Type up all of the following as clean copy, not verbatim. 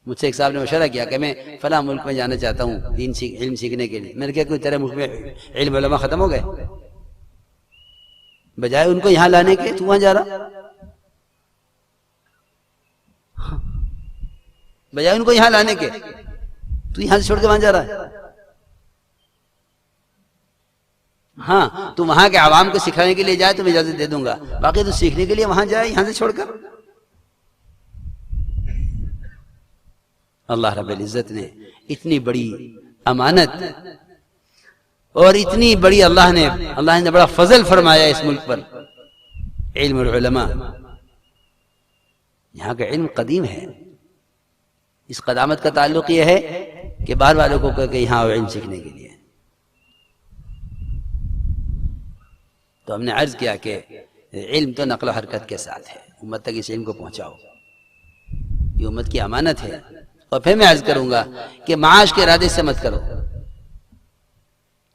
مجھ سے ایک صاحب نے مشورہ کیا کہ میں فلاں ملک میں جانا چاہتا ہوں علم سیکھنے کے لیے. میں نے کہا کوئی تیرے ملک میں علم علماء ختم ہو گئے؟ بجائے ان کو یہاں لانے کے تو وہاں جا رہا. بجائے ان کو یہاں لانے کے تو یہاں سے چھوڑ کے وہاں جا رہا ہے. ہاں تو وہاں کے عوام کو سکھانے کے لیے جائے تو میں اجازت دے دوں گا، باقی تو سیکھنے کے لیے وہاں جائے یہاں سے چھوڑ کر. اللہ رب العزت نے اتنی بڑی امانت اور اتنی بڑی اللہ نے بڑا فضل فرمایا اس ملک پر، علم العلماء. یہاں کا علم قدیم ہے. اس قدامت کا تعلق یہ ہے کہ باہر والوں کو کہ یہاں علم سیکھنے کے لیے. تو ہم نے عرض کیا کہ علم تو نقل و حرکت کے ساتھ ہے، امت تک اس علم کو پہنچاؤ، یہ امت کی امانت ہے. اور پھر میں عرض کروں گا کہ معاش کے ارادے سے مت کرو.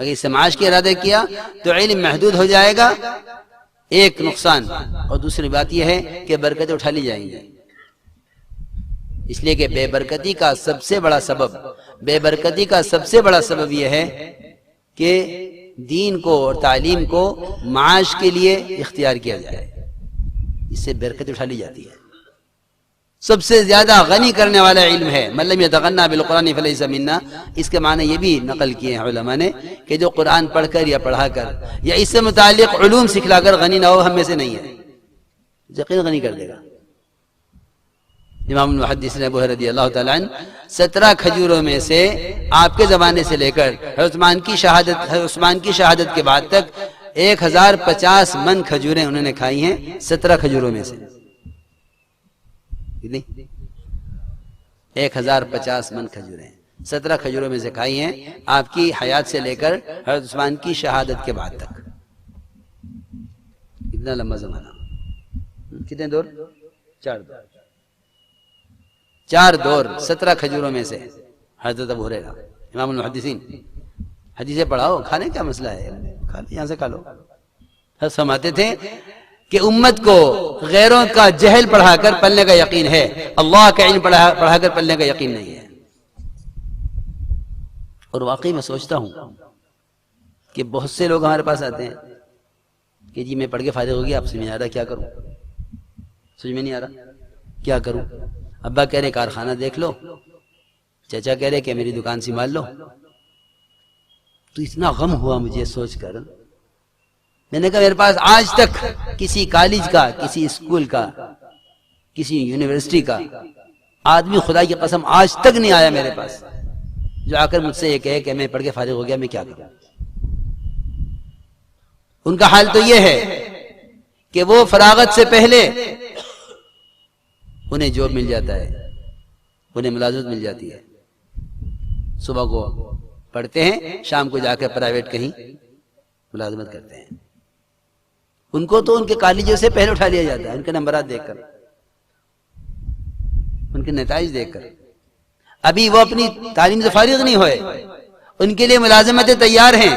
اگر اس سے معاش کے ارادے کیا تو علم محدود ہو جائے گا، ایک نقصان. اور دوسری بات یہ ہے کہ برکتیں اٹھا لی جائیں گی. اس لیے کہ بے برکتی کا سب سے بڑا سبب یہ ہے کہ دین کو اور تعلیم کو معاش کے لیے اختیار کیا جائے، اس سے برکت اٹھا لی جاتی ہے. سب سے زیادہ غنی کرنے والا علم ہے. من لم یتغنى بالقرآن فلیس منا. اس کے معنی یہ بھی نقل کیے ہیں علماء نے کہ جو قرآن پڑھ کر یا پڑھا کر یا اس سے متعلق علوم سکھلا کر غنی نہ ہو، ہم میں سے نہیں ہے. یقین غنی کر دے گا. امام المحدثین ابو رضی اللہ تعالیٰ عنہ 17 کھجوروں میں سے آپ کے زمانے سے لے کر حضرت عثمان کی شہادت کے بعد تک 1050 من کھجوریں انہوں نے کھائی ہیں 17 کھجوروں میں سے. 1050 من کھجوریں 17 کھجوروں میں سے کھائی ہیں آپ کی حیات سے لے کر حضرت عثمان کی شہادت کے بعد تک. اتنا لمبا زمانہ. کتنے دور؟ 4 دور 17 کھجوروں میں سے. حضرت ابو ہریرہ امام المحدثین حدیثیں پڑھاؤ، کھانے کیا مسئلہ ہے، یہاں سے کھا لو. حضرت فرماتے تھے کہ امت کو غیروں کا جہل پڑھا کر پلنے کا یقین ہے، اللہ کا علم پڑھا کر پلنے کا یقین نہیں ہے. اور واقعی میں سوچتا ہوں کہ بہت سے لوگ ہمارے پاس آتے ہیں کہ جی میں پڑھ کے فارغ ہو گیا، آپ سمجھ نہیں آ رہا کیا کروں، سمجھ میں نہیں آ رہا کیا کروں. ابا کہہ رہے کارخانہ دیکھ لو، چچا کہہ رہے کہ میری دکان سنبھال لو. تو اتنا غم ہوا مجھے سوچ کر. میں نے کہا میرے پاس آج تک کسی کالج کا، کسی اسکول کا، کسی یونیورسٹی کا آدمی خدا کی قسم آج تک نہیں آیا میرے پاس جو آ کر مجھ سے یہ کہے کہ میں پڑھ کے فارغ ہو گیا میں کیا کروں. ان کا حال تو یہ ہے کہ وہ فراغت سے پہلے انہیں جاب مل جاتا ہے، انہیں ملازمت مل جاتی ہے. صبح کو پڑھتے ہیں، شام کو جا کر پرائیویٹ کہیں ملازمت کرتے ہیں. ان کو تو ان کے کالجوں سے پہلے اٹھا لیا جاتا ہے، ان کے نمبرات دیکھ کر، ان کے نتائج دیکھ کر. ابھی وہ اپنی تعلیم سے فارغ نہیں ہوئے، ان کے لیے ملازمتیں تیار ہیں.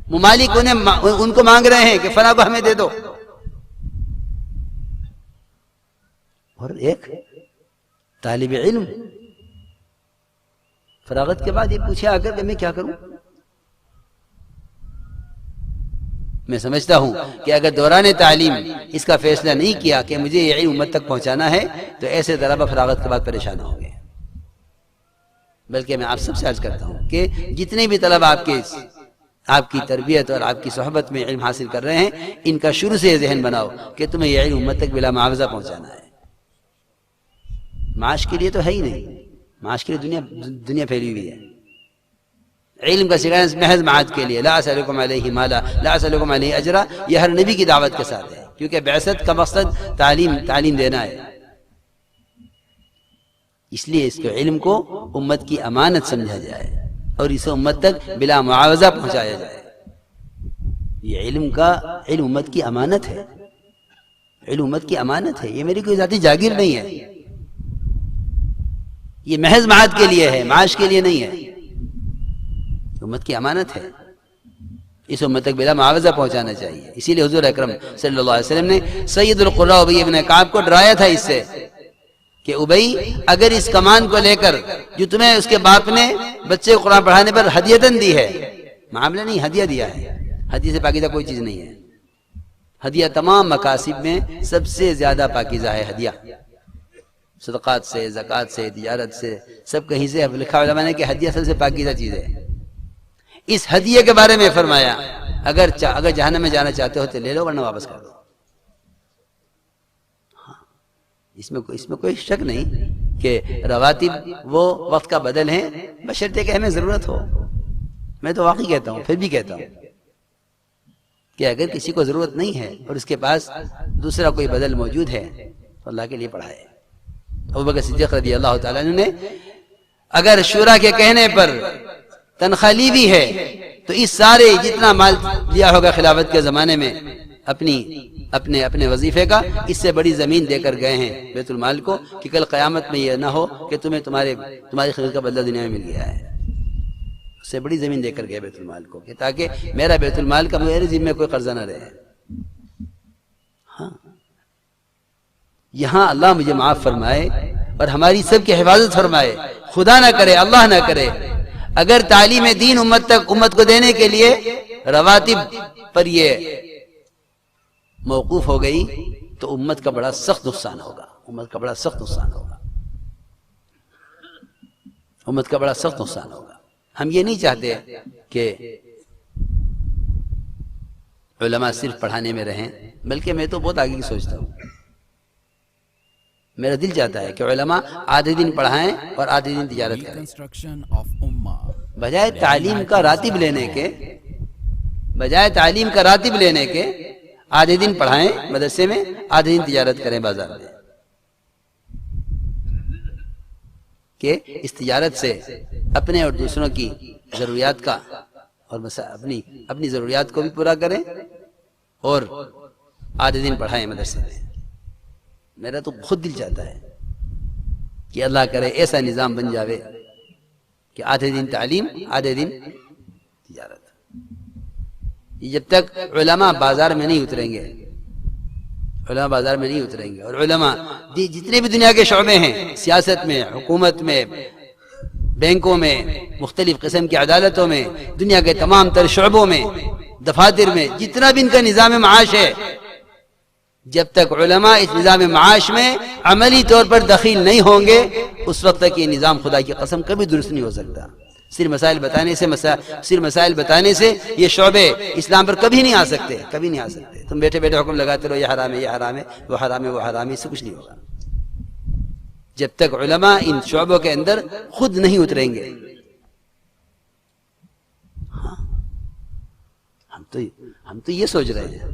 ممالک ان کو مانگ رہے ہیں کہ فلاں کو ہمیں دے دو. اور ایک طالب علم فراغت کے بعد یہ پوچھے آ کر کہ میں کیا کروں. میں سمجھتا ہوں کہ اگر دوران تعلیم اس کا فیصلہ نہیں کیا کہ مجھے یہ علم امت تک پہنچانا ہے تو ایسے طلبہ فراغت کے بعد پریشان ہوں گے. بلکہ میں آپ سب سے عرض کرتا ہوں کہ جتنے بھی طلبہ آپ کی تربیت اور آپ کی صحبت میں علم حاصل کر رہے ہیں، ان کا شروع سے یہ ذہن بناؤ کہ تمہیں یہ علم امت تک بلا معاوضہ پہنچانا ہے. معاش کے لیے تو ہے ہی نہیں، معاش کے لیے دنیا پھیلی ہوئی ہے. علم کا سکھانا محض معاد کے لیے، لا اسألکم علیہ مالا لا اسألکم علیہ اجرا، یہ ہر نبی کی دعوت کے ساتھ ہے، کیونکہ بعثت کا مقصد تعلیم دینا ہے. اس لیے اس کے علم کو امت کی امانت سمجھا جائے اور اسے امت تک بلا معاوضہ پہنچایا جائے. یہ علم امت کی امانت ہے، علم امت کی امانت ہے. یہ میری کوئی ذاتی جاگیر نہیں ہے، یہ محض معاد کے لیے ہے، معاش کے لیے نہیں ہے. امت کی امانت ہے، اس امت تک بلا معاوضہ پہنچانا چاہیے. اسی لیے حضور اکرم صلی اللہ علیہ وسلم نے سید القراء ابی بن کعب کو ڈرایا تھا اس سے کہ ابئی اگر اس کمان کو لے کر جو تمہیں اس کے باپ نے بچے کو قرآن پڑھانے پر ہدیتاً دی ہے، معاملہ نہیں، ہدیہ دیا ہے، ہدیہ سے پاکیزہ کوئی چیز نہیں ہے، ہدیہ تمام مقاصد میں سب سے زیادہ پاکیزہ ہے ہدیہ، صدقات سے، زکوٰۃ سے، تجارت سے، سب کہیں سے لکھا علماء نے کہ ہدیہ سب سے پاکیزہ چیز ہے۔ اس ہدیے کے بارے میں فرمایا اگر جہنم میں جانا چاہتے ہو تو لے لو ورنہ واپس کر دو۔ اس میں کوئی شک نہیں کہ رواتب وہ وقت کا بدل ہیں، بشرطے کہ ہمیں ضرورت ہو۔ میں تو واقعی کہتا ہوں، پھر بھی کہتا ہوں کہ اگر کسی کو ضرورت نہیں ہے اور اس کے پاس دوسرا کوئی بدل موجود ہے تو اللہ کے لیے پڑھائے۔ ابوبکر صدیق رضی اللہ تعالیٰ عنہ نے اگر شورا کے کہنے پر تنخواہ لی بھی ہے تو اس سارے جتنا مال دیا ہوگا خلافت کے زمانے میں اپنے وظیفے کا، اس سے بڑی زمین دے کر گئے ہیں بیت المال کو، کہ کل قیامت میں یہ نہ ہو کہ تمہیں تمہاری خدمت کا بدلہ دنیا میں مل گیا ہے۔ اس سے بڑی زمین دے کر گئے بیت المال کو کہ تاکہ میرا بیت المال کا میرے ذمہ میں کوئی قرضہ نہ رہے۔ ہاں، یہاں اللہ مجھے معاف فرمائے اور ہماری سب کی حفاظت فرمائے، خدا نہ کرے، اللہ نہ کرے، اگر تعلیم دین امت کو دینے کے لیے رواتب پر یہ موقوف ہو گئی تو امت کا بڑا سخت نقصان ہوگا، امت کا بڑا سخت نقصان ہوگا، امت کا بڑا سخت نقصان ہوگا۔ ہم یہ نہیں چاہتے کہ علماء صرف پڑھانے میں رہیں، بلکہ میں تو بہت آگے کی سوچتا ہوں۔ میرا دل چاہتا ہے کہ علماء آدھے دن پڑھائیں اور آدھے دن تجارت کریں، بجائے تعلیم کا راتب لینے کے آدھے دن پڑھائیں مدرسے میں، آدھے دن تجارت کریں بازار میں، کہ اس تجارت سے اپنے اور دوسروں کی ضروریات کا اور اپنی ضروریات کو بھی پورا کریں اور آدھے دن پڑھائیں مدرسے میں۔ میرا تو خود دل چاہتا ہے کہ اللہ کرے ایسا نظام بن جاوے کہ آدھے دن تعلیم، آدھے دن تجارت۔ جب تک علماء بازار میں نہیں اتریں گے، اور علماء جتنے بھی دنیا کے شعبے ہیں، سیاست میں، حکومت میں، بینکوں میں، مختلف قسم کی عدالتوں میں، دنیا کے تمام تر شعبوں میں، دفاتر میں، جتنا بھی ان کا نظام معاش ہے، جب تک علماء اس نظام معاش میں عملی طور پر دخیل نہیں ہوں گے، اس وقت تک یہ نظام خدا کی قسم کبھی درست نہیں ہو سکتا۔ صرف مسائل بتانے سے یہ شعبے اسلام پر کبھی نہیں آ سکتے، کبھی نہیں آ سکتے۔ تم بیٹھے بیٹھے حکم لگاتے رہو، یہ حرام ہے، یہ حرام ہے، وہ حرام ہے، وہ حرام ہے، اس سے کچھ نہیں ہوگا جب تک علماء ان شعبوں کے اندر خود نہیں اتریں گے۔ ہاں، ہم تو یہ سوچ رہے ہیں،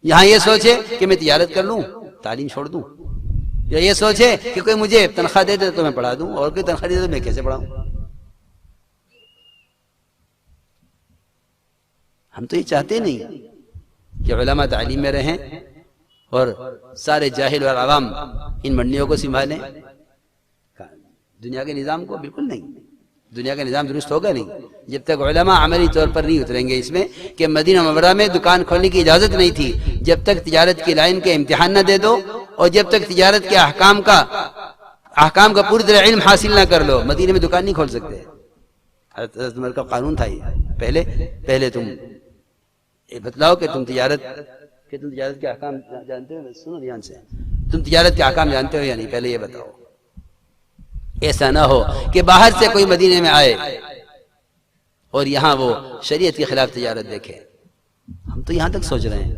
یہاں یہ سوچے کہ میں تجارت کر لوں، تعلیم چھوڑ دوں، یا یہ سوچے کہ کوئی مجھے تنخواہ دے دے تو میں پڑھا دوں، اور کوئی تنخواہ دے تو میں کیسے پڑھاؤں۔ ہم تو یہ چاہتے نہیں کہ علماء تعلیم میں رہیں اور سارے جاہل اور عوام ان منڈیوں کو سنبھالیں۔ دنیا کے نظام کو بالکل نہیں، دنیا کا نظام درست ہوگا نہیں جب تک علماء عملی طور پر نہیں اتریں گے اس میں کہ مدینہ منورہ میں دکان کھولنے کی اجازت نہیں تھی جب تک تجارت کی لائن کے امتحان نہ دے دو، اور جب تک تجارت کے احکام کا پوری طرح علم حاصل نہ کر لو، مدینے میں دکان نہیں کھول سکتے۔ حضرت عمر کا قانون تھا یہ، پہلے تم یہ بتلاؤ کہ تم تجارت کے احکام جانتے ہو، سنو دھیان سے، تم تجارت کے احکام جانتے ہو یا نہیں، پہلے یہ بتاؤ۔ ایسا نہ ہو کہ باہر سے کوئی مدینے میں آئے اور یہاں وہ شریعت کے خلاف تجارت دیکھے۔ ہم تو یہاں تک سوچ رہے ہیں،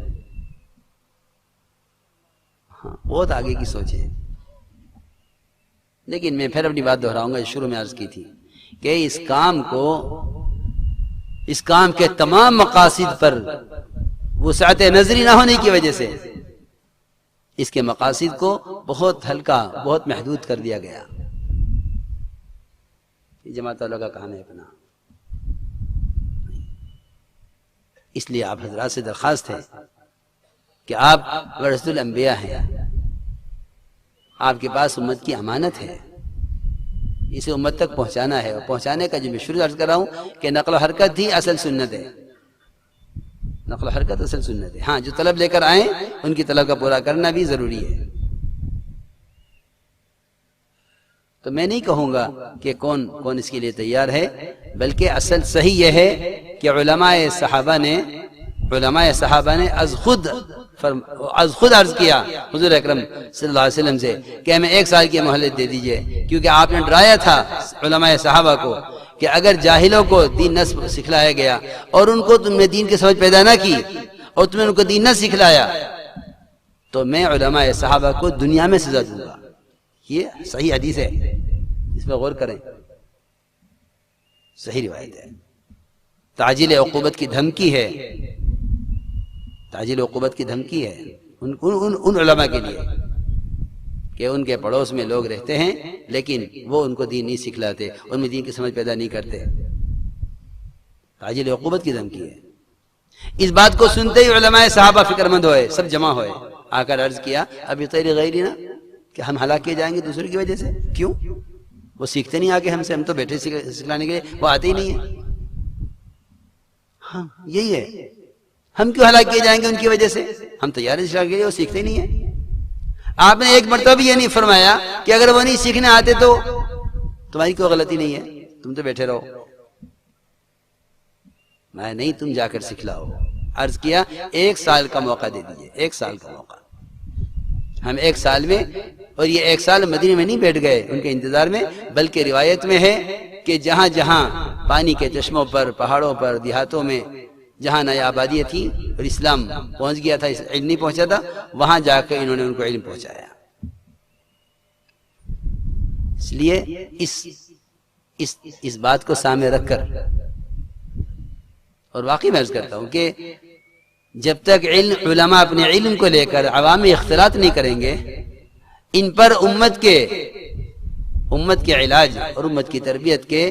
ہاں بہت آگے کی سوچ ہے۔ لیکن میں پھر اپنی بات دہراؤں گا، شروع میں عرض کی تھی کہ اس کام کے تمام مقاصد پر وسعت نظری نہ ہونے کی وجہ سے اس کے مقاصد کو بہت ہلکا، بہت محدود کر دیا گیا۔ جماعت والوں کا کام ہے اپنا، اس لیے آپ حضرات سے درخواست ہے کہ آپ ورثۃ الانبیاء ہیں، آپ کے پاس امت کی امانت ہے، اسے امت تک پہنچانا ہے، اور پہنچانے کا جو میں شروع عرض کر رہا ہوں کہ نقل و حرکت ہی اصل سنت ہے، نقل و حرکت اصل سنت ہے. ہاں جو طلب لے کر آئیں ان کی طلب کا پورا کرنا بھی ضروری ہے. تو میں نہیں کہوں گا کہ کون اس کے لیے تیار ہے، بلکہ اصل صحیح یہ ہے کہ علماء صحابہ نے از خود عرض کیا حضور اکرم صلی اللہ علیہ وسلم سے کہ ہمیں 1 سال کی مہلت دے دیجئے، کیونکہ آپ نے ڈرایا تھا علماء صحابہ کو کہ اگر جاہلوں کو دین نہ سکھلایا گیا اور ان کو تم نے دین کی سمجھ پیدا نہ کی اور تم نے ان کو دین نہ سکھلایا تو میں علماء صحابہ کو دنیا میں سزا دوں گا. یہ صحیح حدیث ہے، اس میں غور کریں، صحیح روایت ہے. تعجیل عقوبت کی دھمکی ہے، تعجیل عقوبت کی دھمکی ہے ان علماء کے لیے کہ ان کے پڑوس میں لوگ رہتے ہیں لیکن وہ ان کو دین نہیں سکھلاتے، ان میں دین کی سمجھ پیدا نہیں کرتے. تعجیل عقوبت کی دھمکی ہے. اس بات کو سنتے ہی علماء صحابہ فکر مند ہوئے، سب جمع ہوئے، آ کر عرض کیا ابھی تیری غیری نا کہ ہم ہلاک کیے جائیں گے دوسرے کی وجہ سے. کیوں؟ وہ سیکھتے نہیں آگے ہم سے، ہم تو بیٹھے سکھلانے کے لیے، وہ آتے ہی نہیں ہیں. ہاں یہی ہے، ہم کیوں ہلاک کیے جائیں گے ان کی وجہ سے؟ ہم تیار ہیں سکھلانے کے لیے، وہ سیکھتے نہیں ہیں. آپ نے ایک مرتبہ بھی یہ نہیں فرمایا کہ اگر وہ نہیں سیکھنے آتے تو تمہاری کوئی غلطی نہیں ہے، تم تو بیٹھے رہو. میں نہیں، تم جا کر سکھلاؤ. عرض کیا 1 سال کا موقع دے دیجئے، 1 سال کا موقع. ہم 1 سال میں، اور یہ 1 سال مدینے میں نہیں بیٹھ گئے ان کے انتظار میں، بلکہ روایت میں ہے کہ جہاں جہاں پانی کے چشموں پر، پہاڑوں پر، دیہاتوں میں جہاں نئی آبادیاں تھیں اور اسلام پہنچ گیا تھا، علم نہیں پہنچا تھا، وہاں جا کر انہوں نے ان کو علم پہنچایا. اس لیے اس بات کو سامنے رکھ کر، اور واقعی میں عرض کرتا ہوں کہ جب تک علماء اپنے علم کو لے کر عوام میں اختلاط نہیں کریں گے، ان پر امت کے علاج اور امت کی تربیت کے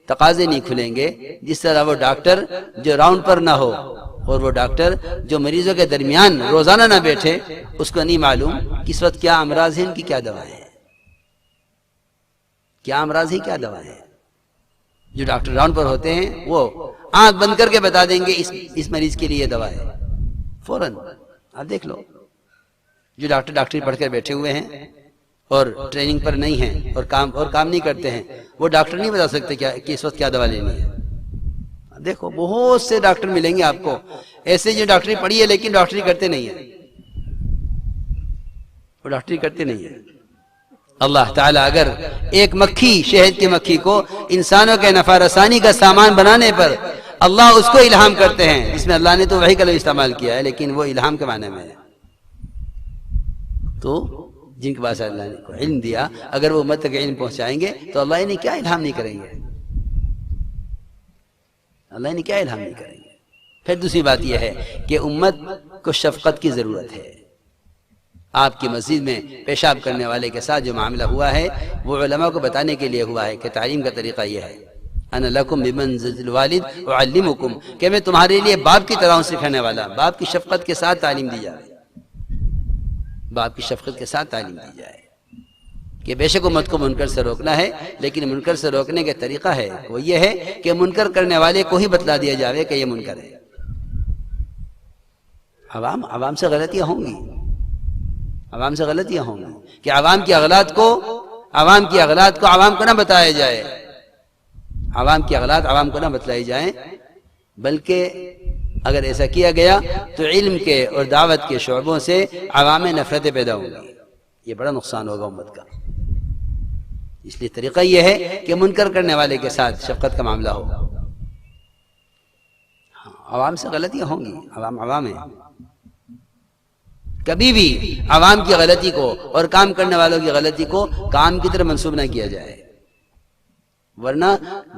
تقاضے نہیں کھلیں گے. جس طرح وہ ڈاکٹر جو راؤنڈ پر نہ ہو اور وہ ڈاکٹر جو مریضوں کے درمیان روزانہ نہ بیٹھے، اس کو نہیں معلوم کہ اس وقت کیا امراض ہیں، ان کی کیا دوائیں ہیں، کیا امراض ہیں، کیا دوائیں ہیں. جو ڈاکٹر راؤنڈ پر ہوتے ہیں وہ آنکھ بند کر کے بتا دیں گے اس مریض کے لیے دوا ہے فوراً. آپ دیکھ لو جو ڈاکٹری پڑھ کر بیٹھے ہوئے ہیں اور ٹریننگ پر نہیں ہیں اور کام نہیں کرتے ہیں، وہ ڈاکٹر نہیں بتا سکتے کہ اس وقت کیا دوا لینی ہے. دیکھو بہت سے ڈاکٹر ملیں گے آپ کو ایسے جو ڈاکٹری پڑھی ہے لیکن ڈاکٹری کرتے نہیں ہیں، وہ ڈاکٹری کرتے نہیں ہیں. اللہ تعالیٰ اگر ایک مکھی، شہد کی مکھی کو انسانوں کے نفع رسانی کا سامان بنانے پر اللہ اس کو الہام کرتے ہیں، جس میں اللہ نے تو وحی کا لفظ استعمال کیا ہے لیکن وہ الہام کے معنی میں ہے. تو جن کے پاس اللہ نے کو علم دیا، اگر وہ امت تک علم پہنچائیں گے تو اللہ انہیں کیا الہام نہیں کریں گے، اللہ انہیں کیا الہام نہیں کریں گے. پھر دوسری بات یہ ہے کہ امت کو شفقت کی ضرورت ہے. آپ کی مسجد میں پیشاب کرنے والے کے ساتھ جو معاملہ ہوا ہے وہ علماء کو بتانے کے لیے ہوا ہے کہ تعلیم کا طریقہ یہ ہے، انا لکم بمنزلۃ الوالد اعلمکم، کہ میں تمہارے لیے باپ کی طرح سکھانے والا. باپ کی شفقت کے ساتھ تعلیم دی جائے، باپ کی شفقت کے ساتھ تعلیم دی جائے کہ بے شک امت کو منکر سے روکنا ہے، لیکن منکر سے روکنے کا طریقہ ہے وہ یہ ہے کہ منکر کرنے والے کو ہی بتلا دیا جائے کہ یہ منکر ہے. عوام سے غلطیاں ہوں گی، عوام سے غلطیاں ہوں گی کہ عوام کی اغلاط کو عوام کو نہ بتایا جائے، عوام کی اغلاط عوام کو نہ بتلائی جائیں، بلکہ اگر ایسا کیا گیا تو علم کے اور دعوت کے شعبوں سے عوام میں نفرتیں پیدا ہوں گی، یہ بڑا نقصان ہوگا امت کا. اس لیے طریقہ یہ ہے کہ منکر کرنے والے کے ساتھ شفقت کا معاملہ ہو. عوام سے غلطیاں ہوں گی، عوام ہے. کبھی بھی عوام کی غلطی کو اور کام کرنے والوں کی غلطی کو کام کی طرح منسوب نہ کیا جائے، ورنہ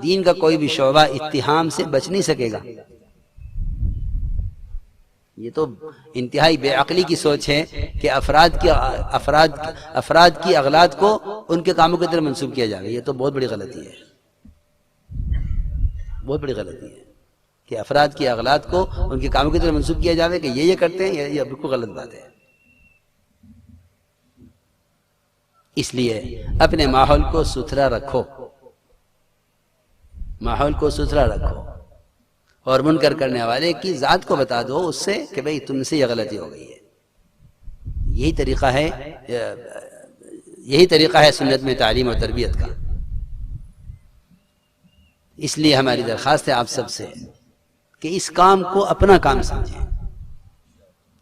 دین کا کوئی بھی شعبہ اتہام سے بچ نہیں سکے گا. یہ تو انتہائی بے عقلی کی سوچ ہے کہ افراد کی اغلاط کو ان کے کاموں کی طرح منسوب کیا جائے. یہ تو بہت بڑی غلطی ہے، بہت بڑی غلطی ہے کہ افراد کی اغلاط کو ان کے کاموں کی طرح منسوب کیا جائے کہ یہ کرتے ہیں. یہ بالکل غلط بات ہے. اس لیے اپنے ماحول کو ستھرا رکھو، ماحول کو ستھرا رکھو. اور منکر کرنے والے کی ذات کو بتا دو اس سے کہ بھئی تم سے یہ غلطی ہو گئی ہے. یہی طریقہ ہے سنت میں تعلیم اور تربیت کا. اس لیے ہماری درخواست ہے آپ سب سے کہ اس کام کو اپنا کام سمجھیں.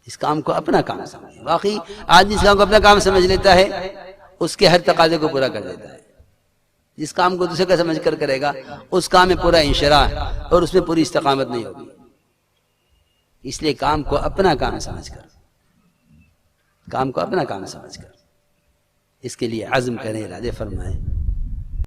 اس کام کو اپنا کام سمجھیں. واقعی آدمی اس کام کو اپنا کام سمجھ لیتا ہے، اس کے ہر تقاضے کو پورا کر دیتا ہے. جس کام کو دوسرے کا سمجھ کر کرے گا اس کام میں پورا انشراح اور اس میں پوری استقامت نہیں ہوگی. اس لیے کام کو اپنا کام سمجھ کر اس کے لیے عزم کریں، ارادے فرمائیں.